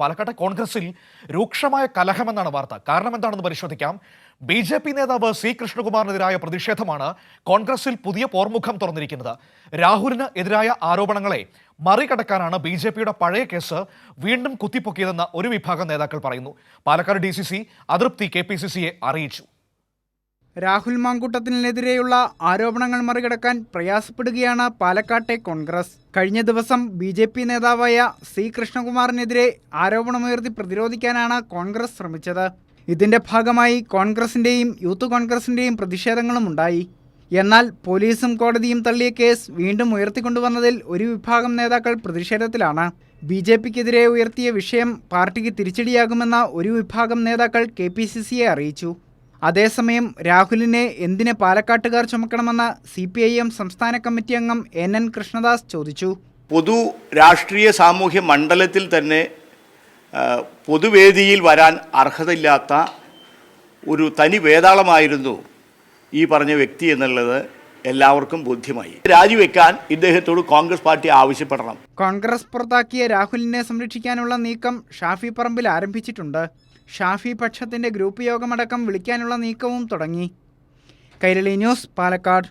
പാലക്കാട്ടെ കോൺഗ്രസിൽ രൂക്ഷമായ കലഹമെന്നാണ് വാർത്ത. കാരണം എന്താണെന്ന് പരിശോധിക്കാം. ബി.ജെ.പി. നേതാവ് സി കൃഷ്ണകുമാറിനെതിരായ പ്രതിഷേധമാണ് കോൺഗ്രസിൽ പുതിയ പോർമുഖം തുറന്നിരിക്കുന്നത്. രാഹുലിന് എതിരായ ആരോപണങ്ങളെ മറികടക്കാനാണ് ബി.ജെ.പിയുടെ പഴയ കേസ് വീണ്ടും കുത്തിപ്പൊക്കിയതെന്ന് ഒരു വിഭാഗം നേതാക്കൾ പറയുന്നു. പാലക്കാട് ഡി.സി.സി അതൃപ്തി കെ.പി.സി.സിയെ അറിയിച്ചു. രാഹുൽ മാങ്കൂട്ടത്തിനെതിരെയുള്ള ആരോപണങ്ങൾ മറികടക്കാൻ പ്രയാസപ്പെടുകയാണ് പാലക്കാട്ടെ കോൺഗ്രസ്. കഴിഞ്ഞ ദിവസം ബി.ജെ.പി. നേതാവായ സി കൃഷ്ണകുമാറിനെതിരെ ആരോപണമുയർത്തി പ്രതിരോധിക്കാനാണ് കോൺഗ്രസ് ശ്രമിച്ചത്. ഇതിന്റെ ഭാഗമായി കോൺഗ്രസിന്റെയും യൂത്ത് കോൺഗ്രസിന്റെയും പ്രതിഷേധങ്ങളും ഉണ്ടായി. എന്നാൽ പോലീസും കോടതിയും തള്ളിയ കേസ് വീണ്ടും ഉയർത്തിക്കൊണ്ടുവന്നതിൽ ഒരു വിഭാഗം നേതാക്കൾ പ്രതിഷേധത്തിലാണ്. ബി.ജെ.പിക്കെതിരെ ഉയർത്തിയ വിഷയം പാർട്ടിക്ക് തിരിച്ചടിയാകുമെന്ന ഒരു വിഭാഗം നേതാക്കൾ കെ.പി.സി.സിയെ അറിയിച്ചു. അതേസമയം രാഹുലിനെ എന്തിന് പാലക്കാട്ടുകാർ ചുമക്കണമെന്ന് CPIM സംസ്ഥാന കമ്മിറ്റി അംഗം NN കൃഷ്ണദാസ് ചോദിച്ചു. പൊതു രാഷ്ട്രീയ സാമൂഹ്യ മണ്ഡലത്തിൽ തന്നെ പൊതുവേദിയിൽ വരാൻ അർഹതയില്ലാത്ത ഒരു തനി വേതാളമായിരുന്നു ഈ പറഞ്ഞ വ്യക്തി എന്നുള്ളത് എല്ലാവർക്കും ബോധ്യമായി. രാജിവെക്കാൻ ഇദ്ദേഹത്തോട് കോൺഗ്രസ് പാർട്ടി ആവശ്യപ്പെടണം. കോൺഗ്രസ് പുറത്താക്കിയ രാഹുലിനെ സംരക്ഷിക്കാനുള്ള നീക്കം ഷാഫി പറമ്പിൽ ആരംഭിച്ചിട്ടുണ്ട്. ഷാഫി പക്ഷത്തിന്റെ ഗ്രൂപ്പ് യോഗമടക്കം വിളിക്കാനുള്ള നീക്കവും തുടങ്ങി. കൈരളി ന്യൂസ്, പാലക്കാട്.